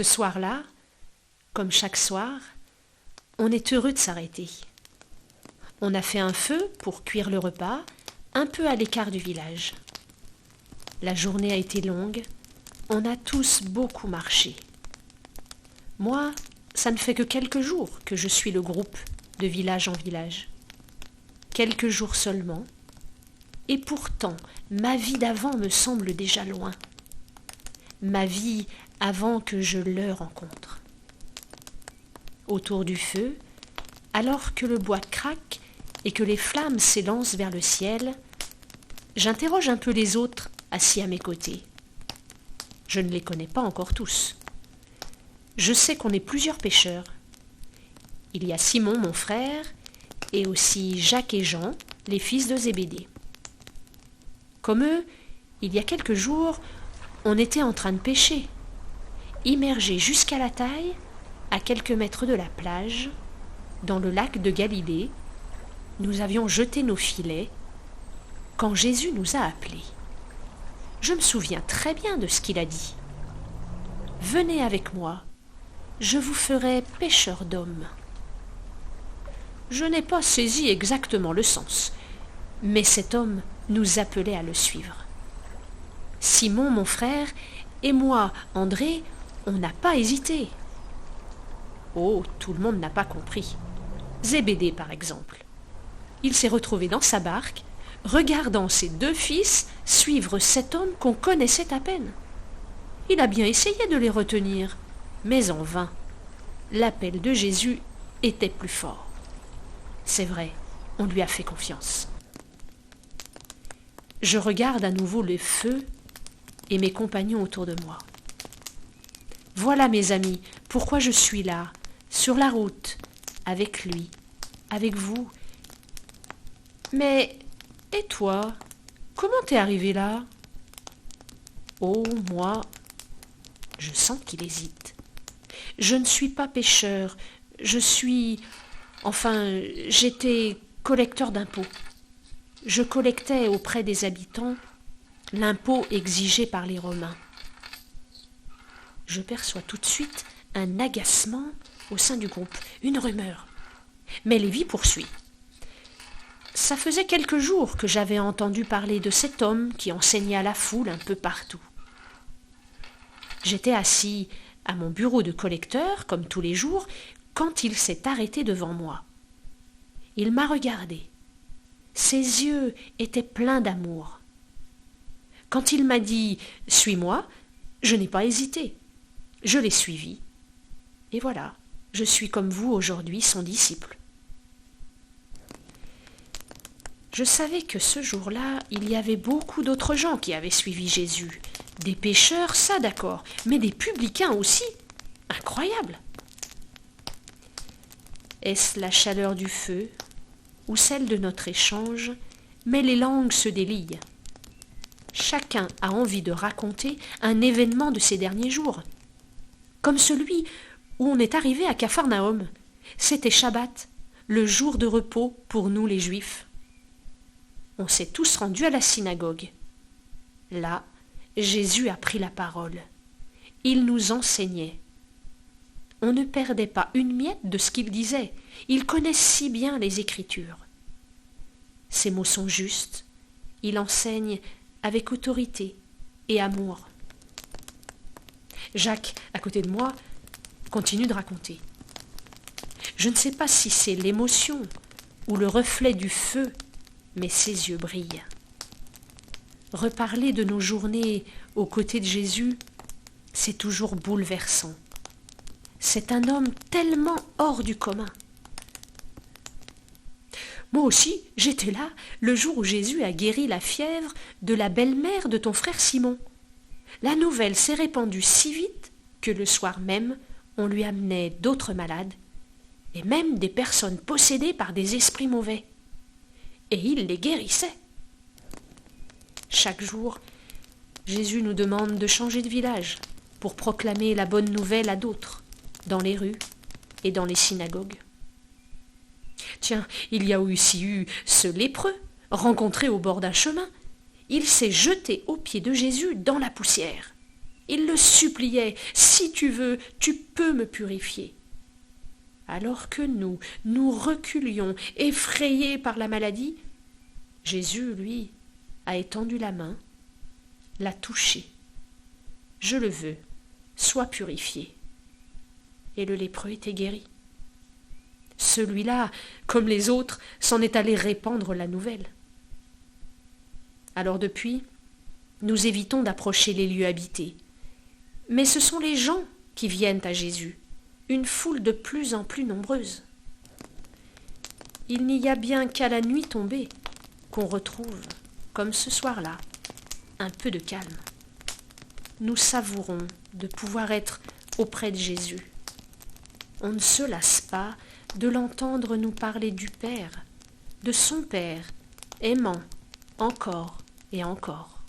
Ce soir-là, comme chaque soir, on est heureux de s'arrêter. On a fait un feu pour cuire le repas, un peu à l'écart du village. La journée a été longue, on a tous beaucoup marché. Moi, ça ne fait que quelques jours que je suis le groupe de village en village. Quelques jours seulement, et pourtant ma vie d'avant me semble déjà loin. Ma vie avant que je le rencontre. Autour du feu, alors que le bois craque et que les flammes s'élancent vers le ciel, j'interroge un peu les autres assis à mes côtés. Je ne les connais pas encore tous. Je sais qu'on est plusieurs pêcheurs. Il y a Simon, mon frère, et aussi Jacques et Jean, les fils de Zébédée. Comme eux, il y a quelques jours, on était en train de pêcher, immergés jusqu'à la taille, à quelques mètres de la plage, dans le lac de Galilée. Nous avions jeté nos filets quand Jésus nous a appelés. Je me souviens très bien de ce qu'il a dit. « Venez avec moi, je vous ferai pêcheurs d'hommes. » Je n'ai pas saisi exactement le sens, mais cet homme nous appelait à le suivre. Simon, mon frère, et moi, André, on n'a pas hésité. Oh, tout le monde n'a pas compris. Zébédée, par exemple. Il s'est retrouvé dans sa barque, regardant ses deux fils suivre cet homme qu'on connaissait à peine. Il a bien essayé de les retenir, mais en vain. L'appel de Jésus était plus fort. C'est vrai, on lui a fait confiance. Je regarde à nouveau le feu et mes compagnons autour de moi. Voilà, mes amis, pourquoi je suis là, sur la route, avec lui, avec vous. Mais, et toi, comment t'es arrivé là? Oh, moi, je sens qu'il hésite. Je ne suis pas pêcheur, j'étais collecteur d'impôts. Je collectais auprès des habitants l'impôt exigé par les Romains. Je perçois tout de suite un agacement au sein du groupe, une rumeur. Mais Lévi poursuit. Ça faisait quelques jours que j'avais entendu parler de cet homme qui enseignait à la foule un peu partout. J'étais assis à mon bureau de collecteur, comme tous les jours, quand il s'est arrêté devant moi. Il m'a regardé. Ses yeux étaient pleins d'amour. Quand il m'a dit « Suis-moi », je n'ai pas hésité. Je l'ai suivi. Et voilà, je suis comme vous aujourd'hui, son disciple. Je savais que ce jour-là, il y avait beaucoup d'autres gens qui avaient suivi Jésus. Des pécheurs, ça d'accord, mais des publicains aussi. Incroyable! Est-ce la chaleur du feu ou celle de notre échange, mais les langues se délient. Chacun a envie de raconter un événement de ces derniers jours. Comme celui où on est arrivé à Capharnaüm. C'était Shabbat, le jour de repos pour nous les Juifs. On s'est tous rendus à la synagogue. Là, Jésus a pris la parole. Il nous enseignait. On ne perdait pas une miette de ce qu'il disait. Il connaît si bien les Écritures. Ses mots sont justes. Il enseigne avec autorité et amour. Jacques, à côté de moi, continue de raconter. Je ne sais pas si c'est l'émotion ou le reflet du feu, mais ses yeux brillent. Reparler de nos journées aux côtés de Jésus, c'est toujours bouleversant. C'est un homme tellement hors du commun. Moi aussi, j'étais là le jour où Jésus a guéri la fièvre de la belle-mère de ton frère Simon. La nouvelle s'est répandue si vite que le soir même, on lui amenait d'autres malades et même des personnes possédées par des esprits mauvais. Et il les guérissait. Chaque jour, Jésus nous demande de changer de village pour proclamer la bonne nouvelle à d'autres, dans les rues et dans les synagogues. Tiens, il y a aussi eu ce lépreux, rencontré au bord d'un chemin. Il s'est jeté aux pieds de Jésus dans la poussière. Il le suppliait, « Si tu veux, tu peux me purifier. » Alors que nous reculions, effrayés par la maladie, Jésus, lui, a étendu la main, l'a touché. « Je le veux, sois purifié. » Et le lépreux était guéri. Celui-là, comme les autres, s'en est allé répandre la nouvelle. Alors depuis, nous évitons d'approcher les lieux habités. Mais ce sont les gens qui viennent à Jésus, une foule de plus en plus nombreuse. Il n'y a bien qu'à la nuit tombée qu'on retrouve, comme ce soir-là, un peu de calme. Nous savourons de pouvoir être auprès de Jésus. On ne se lasse pas de l'entendre nous parler du Père, de son Père, aimant encore et encore.